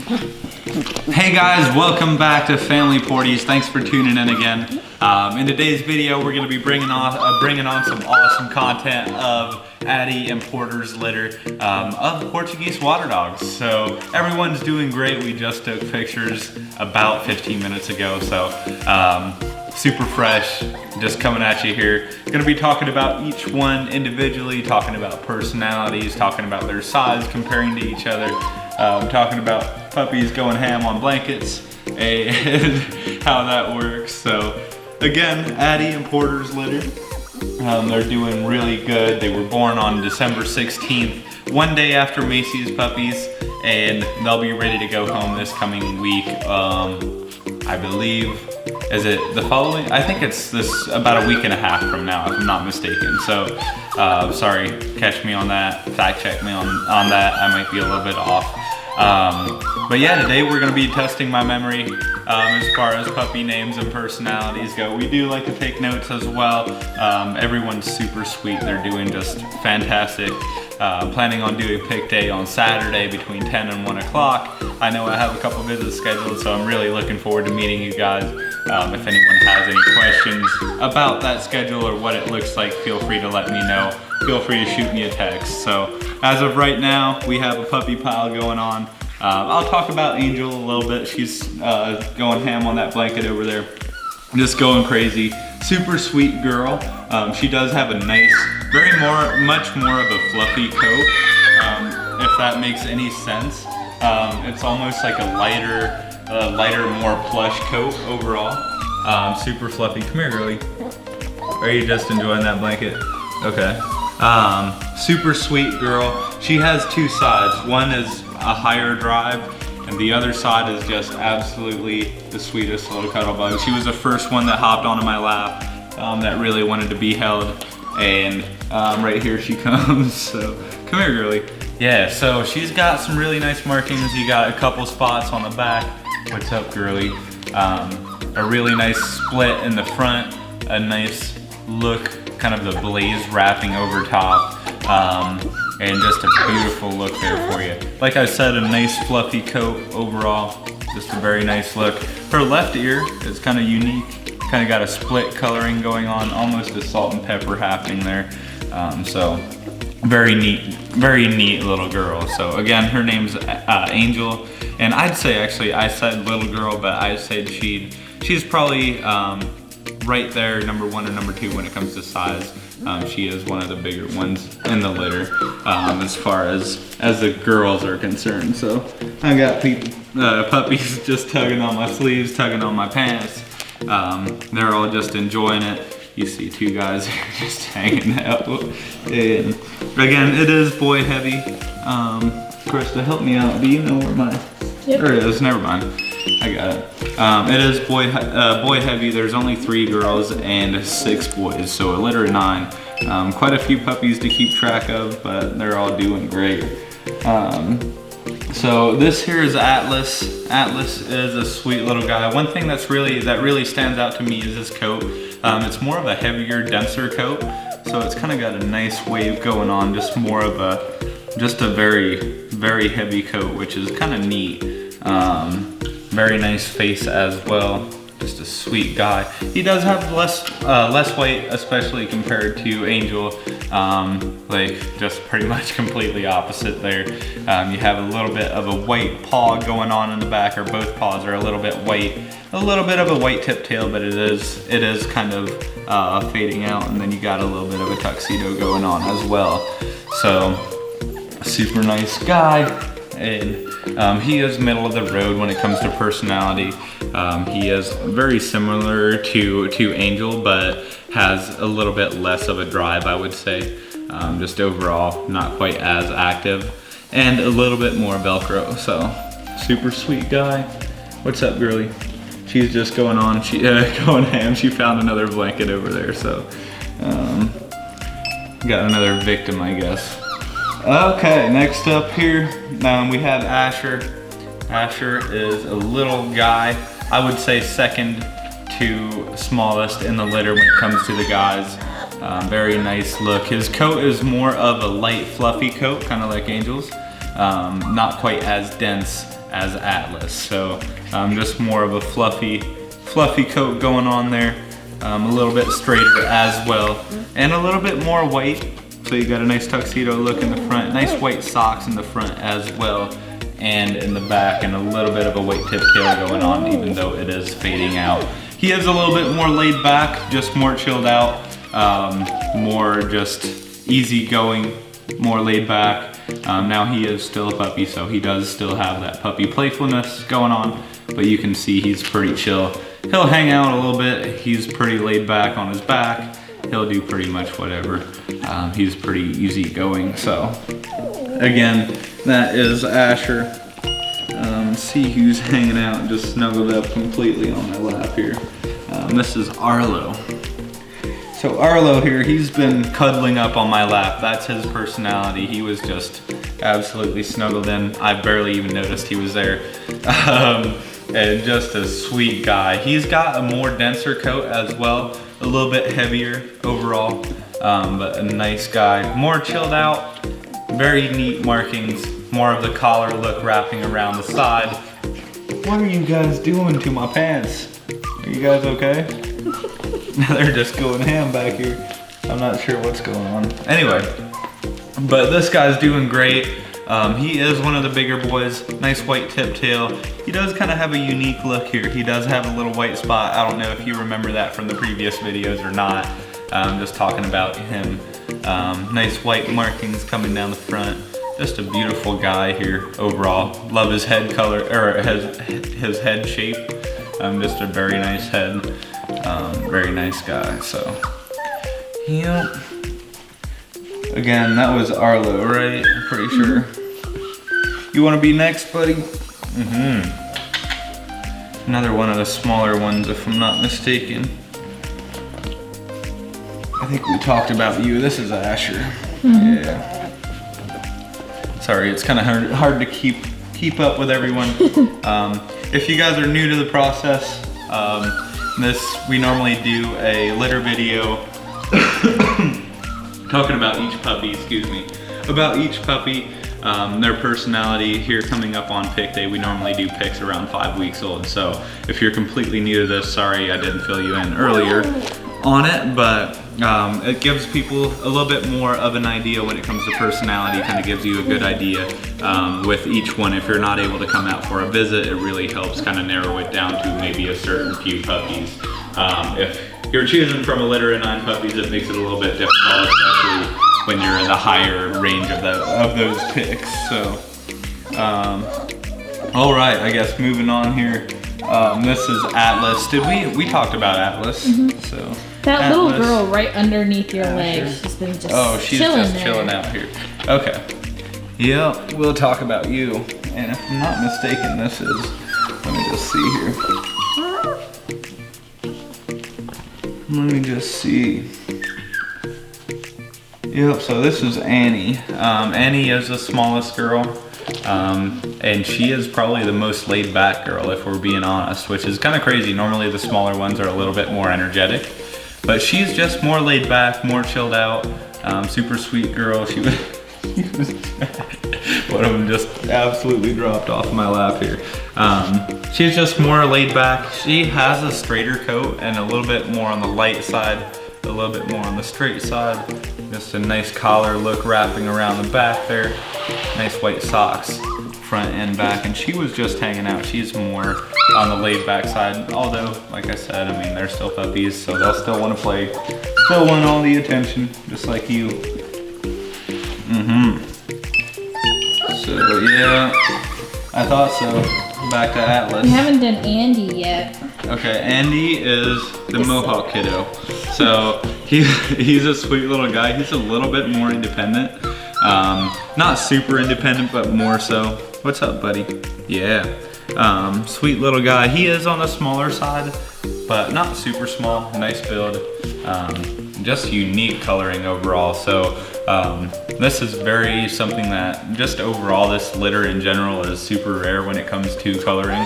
Hey guys, welcome back to Family Porties. Thanks for tuning in again. In today's video, we're going to be bringing on some awesome content of Addie and Porter's litter of Portuguese Water Dogs. So everyone's doing great. We just took pictures about 15 minutes ago, so super fresh, just coming at you here. Going to be talking about each one individually, talking about personalities, talking about their size, comparing to each other, talking about puppies going ham on blankets and how that works. So again, Addie and Porter's litter, they're doing really good. They were born on December 16th, one day after Macy's puppies, and they'll be ready to go home this coming week. I believe, is it the following? I think it's this about a week and a half from now, if I'm not mistaken. So sorry, catch me on that, fact check me on that. I might be a little bit off. But yeah, today we're gonna be testing my memory as far as puppy names and personalities go. We do like to take notes as well. Everyone's super sweet. They're doing just fantastic. Planning on doing pick day on Saturday between 10 and 1 o'clock. I know I have a couple visits scheduled, so I'm really looking forward to meeting you guys. If anyone has any questions about that schedule or what it looks like, feel free to let me know. Feel free to shoot me a text. So as of right now, we have a puppy pile going on. I'll talk about Angel a little bit. She's going ham on that blanket over there. Just going crazy. Super sweet girl. She does have a nice, much more of a fluffy coat, if that makes any sense. It's almost like a lighter, more plush coat overall. Super fluffy. Come here, girlie. Are you just enjoying that blanket? Okay. Super sweet girl. She has two sides. One is a higher drive, and the other side is just absolutely the sweetest little cuddle bug. She was the first one that hopped onto my lap, that really wanted to be held, and right here she comes. So come here, girlie. Yeah, so she's got some really nice markings. You got a couple spots on the back. What's up, girlie? A really nice split in the front, a nice look, kind of the blaze wrapping over top, and just a beautiful look there for you. Like I said, a nice fluffy coat overall, just a very nice look. Her left ear is kind of unique, kind of got a split coloring going on, almost a salt and pepper happening there. So very neat little girl. So again, her name's Angel, and I'd say, actually, I said little girl, but I said she's probably right there, number one or number two when it comes to size. She is one of the bigger ones in the litter, as far as the girls are concerned. So I got puppies just tugging on my sleeves, tugging on my pants. They're all just enjoying it. You see two guys just hanging out. And again, it is boy heavy. Krista, help me out. Do you know where my? Yep. There it is. Never mind. I got it. It is boy heavy. There's only 3 girls and 6 boys, so a litter of 9. Quite a few puppies to keep track of, but they're all doing great. So this here is Atlas. Atlas is a sweet little guy. One thing that really stands out to me is his coat. It's more of a heavier, denser coat, so it's kind of got a nice wave going on. Just a very heavy coat, which is kind of neat. Very nice face as well. Just a sweet guy. He does have less weight, especially compared to Angel. Like just pretty much completely opposite there. You have a little bit of a white paw going on in the back, or both paws are a little bit white. A little bit of a white tip tail, but it is kind of fading out, and then you got a little bit of a tuxedo going on as well. So super nice guy, and he is middle of the road when it comes to personality. He is very similar to Angel, but has a little bit less of a drive, I would say. Just overall, not quite as active, and a little bit more Velcro. So, super sweet guy. What's up, girlie? She's just going on. Going ham. She found another blanket over there, so got another victim, I guess. Okay, next up here, we have Asher. Asher is a little guy. I would say second to smallest in the litter when it comes to the guys. Very nice look. His coat is more of a light, fluffy coat, kind of like Angel's. Not quite as dense as Atlas. So just more of a fluffy coat going on there. A little bit straighter as well, and a little bit more white. So you got a nice tuxedo look in the front, nice white socks in the front as well, and in the back, and a little bit of a white tip tail going on, even though it is fading out. He is a little bit more laid back, just more chilled out, more just easy going, more laid back. Now he is still a puppy, so he does still have that puppy playfulness going on, but you can see he's pretty chill. He'll hang out a little bit. He's pretty laid back on his back. He'll do pretty much whatever. He's pretty easy going. So again, that is Asher. See who's hanging out and just snuggled up completely on my lap here. This is Arlo. So Arlo here, he's been cuddling up on my lap. That's his personality. He was just absolutely snuggled in. I barely even noticed he was there. And just a sweet guy. He's got a more denser coat as well, a little bit heavier overall, but a nice guy. More chilled out, very neat markings, more of the collar look wrapping around the side. What are you guys doing to my pants? Are you guys okay? They're just going ham back here. I'm not sure what's going on. Anyway, but this guy's doing great. He is one of the bigger boys, nice white tip tail. He does kind of have a unique look here. He does have a little white spot. I don't know if you remember that from the previous videos or not. Just talking about him. Nice white markings coming down the front. Just a beautiful guy here overall. Love his head color, or his head shape. Just a very nice head. Very nice guy, so. Yep. Again, that was Arlo, right? I'm pretty sure. You want to be next, buddy? Another one of the smaller ones, if I'm not mistaken. I think we talked about you. This is Asher. Yeah. Sorry, it's kind of hard to keep up with everyone. If you guys are new to the process, we normally do a litter video talking about each puppy, about each puppy, their personality. Here coming up on pick day, we normally do picks around 5 weeks old. So if you're completely new to this, sorry I didn't fill you in earlier on it, but it gives people a little bit more of an idea when it comes to personality. Kind of gives you a good idea with each one. If you're not able to come out for a visit, it really helps kind of narrow it down to maybe a certain few puppies. If you're choosing from a litter of 9 puppies, it makes it a little bit difficult, especially when you're in the higher range of those picks. So, all right, I guess moving on here. This is Atlas. We talked about Atlas? So that Atlas, little girl right underneath your legs, she's been just chilling out here. Okay. Yeah, we'll talk about you. And if I'm not mistaken, this is. Let me just see here. Let me just see. Yep, so this is Annie. Annie is the smallest girl, and she is probably the most laid back girl, if we're being honest, which is kind of crazy. Normally the smaller ones are a little bit more energetic, but she's just more laid back, more chilled out, super sweet girl. She was one of them just absolutely dropped off my lap here. She's just more laid back. She has a straighter coat and a little bit more on the light side, a little bit more on the straight side. Just a nice collar look wrapping around the back there. Nice white socks, front and back. And she was just hanging out. She's more on the laid back side. Although, like I said, I mean, they're still puppies, so they'll still want to play. Still want all the attention, just like you. So yeah, I thought so. Back to Atlas. We haven't done Andy yet. Okay, Andy is the Mohawk kiddo. So he's a sweet little guy. He's a little bit more independent. Not super independent, but more so. What's up, buddy? Yeah. Sweet little guy. He is on the smaller side, but not super small. Nice build. Just unique coloring overall. So this is very something that just overall this litter in general is super rare when it comes to coloring.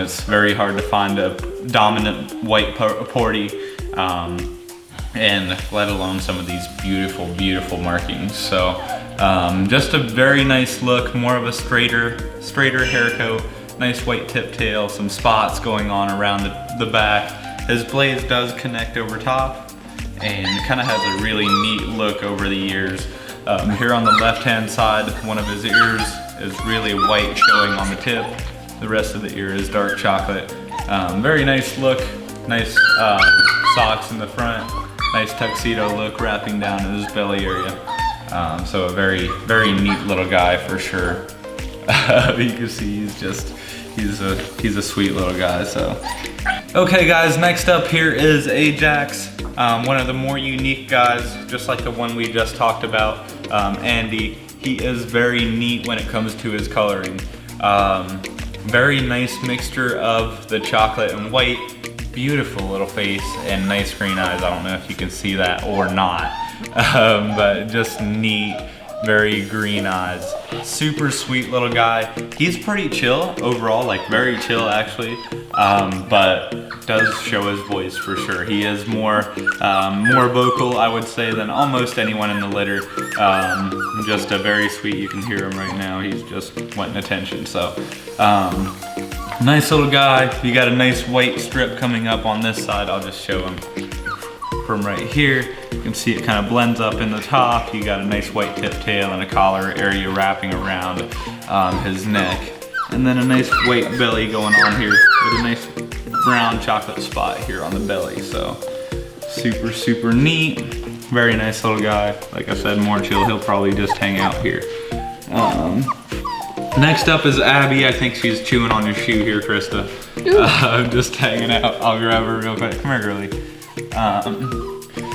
It's very hard to find a dominant white porty, and let alone some of these beautiful, beautiful markings. So Just a very nice look, more of a straighter hair coat, nice white tip tail, some spots going on around the back. His blades does connect over top and kind of has a really neat look over the ears. Here on the left-hand side, one of his ears is really white showing on the tip. The rest of the ear is dark chocolate. Very nice look, nice socks in the front, nice tuxedo look wrapping down in his belly area. So a very, very neat little guy for sure. You can see he's a sweet little guy, so. Okay guys, next up here is Ajax. One of the more unique guys, just like the one we just talked about, Andy. He is very neat when it comes to his coloring. Very nice mixture of the chocolate and white. Beautiful little face and nice green eyes. I don't know if you can see that or not, but just neat, very green eyes. Super sweet little guy. He's pretty chill overall, like very chill actually, but does show his voice for sure. He is more vocal, I would say, than almost anyone in the litter. Just a very sweet, you can hear him right now. He's just wanting attention, so. Nice little guy. You got a nice white strip coming up on this side. I'll just show him from right here. You can see it kind of blends up in the top. You got a nice white tip tail and a collar area wrapping around his neck. And then a nice white belly going on here with a nice brown chocolate spot here on the belly. So super, super neat. Very nice little guy. Like I said, more chill. He'll probably just hang out here. Next up is Abby. I think she's chewing on your shoe here, Krista. Just hanging out. I'll grab her real quick. Come here, girly.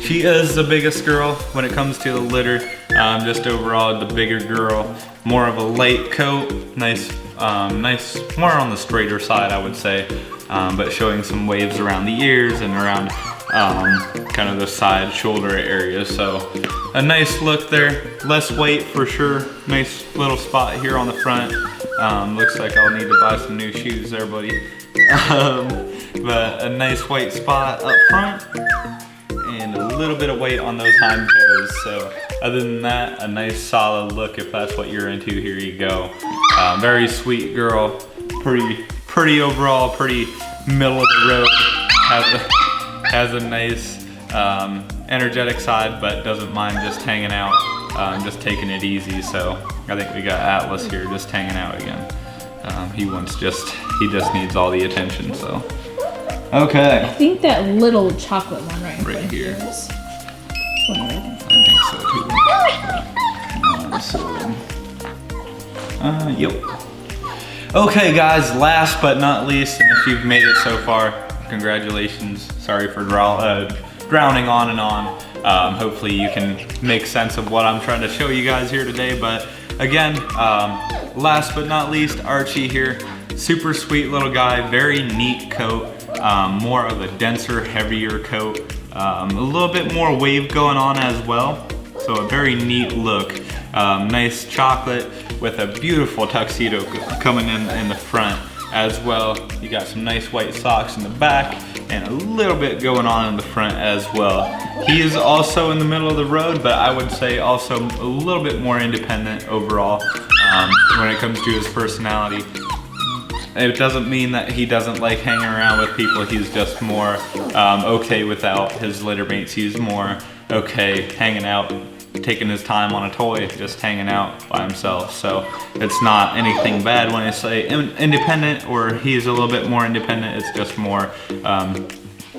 She is the biggest girl when it comes to the litter. Just overall the bigger girl. More of a light coat. Nice, more on the straighter side, I would say. But showing some waves around the ears and around kind of the side shoulder area. So a nice look there. Less weight for sure. Nice little spot here on the front. Looks like I'll need to buy some new shoes there, buddy. But a nice white spot up front and a little bit of weight on those hind toes. So other than that, a nice solid look if that's what you're into. Here you go. Very sweet girl. Pretty overall, pretty middle of the road. Has a nice energetic side, but doesn't mind just hanging out, just taking it easy. So I think we got Atlas here just hanging out again. He just needs all the attention, so. Okay. I think that little chocolate one right here. Is I think so too. Yep. Okay guys, last but not least, and if you've made it so far, congratulations. Sorry for drowning on and on. Hopefully you can make sense of what I'm trying to show you guys here today. But again, last but not least, Archie here. Super sweet little guy, very neat coat. More of a denser, heavier coat. A little bit more wave going on as well. So a very neat look. Nice chocolate with a beautiful tuxedo coming in the front as well. You got some nice white socks in the back and a little bit going on in the front as well. He is also in the middle of the road, but I would say also a little bit more independent overall when it comes to his personality. It doesn't mean that he doesn't like hanging around with people. He's just more okay without his litter mates. He's more okay hanging out, taking his time on a toy, just hanging out by himself. So it's not anything bad when I say independent, or he's a little bit more independent. It's just more,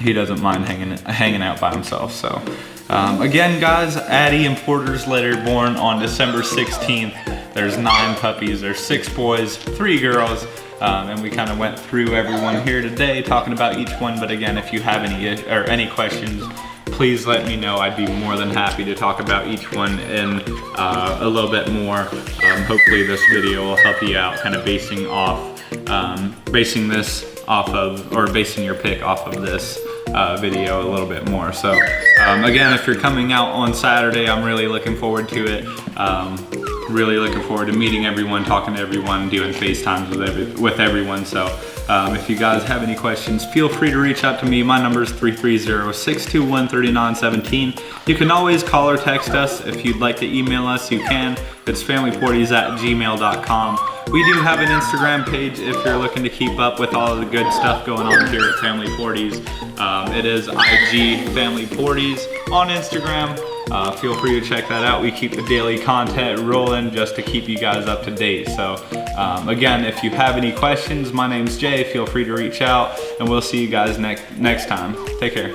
he doesn't mind hanging out by himself. So again guys, Addie and Porter's litter, born on December 16th. There's 9 puppies, there's 6 boys, 3 girls. And we kind of went through everyone here today, talking about each one. But again, if you have any questions, please let me know. I'd be more than happy to talk about each one in a little bit more. Hopefully this video will help you out, kind of basing your pick off of this video a little bit more. So again, if you're coming out on Saturday, I'm really looking forward to it. Really looking forward to meeting everyone, talking to everyone, doing FaceTimes with everyone. So If you guys have any questions, feel free to reach out to me. My number is 330-621-3917. You can always call or text us. If you'd like to email us, you can. It's familyporties@gmail.com. We do have an Instagram page if you're looking to keep up with all of the good stuff going on here at Family Porties. It is IG Family Porties on Instagram. Feel free to check that out. We keep the daily content rolling just to keep you guys up to date. So again, if you have any questions, my name's Jay. Feel free to reach out, and we'll see you guys next time. Take care.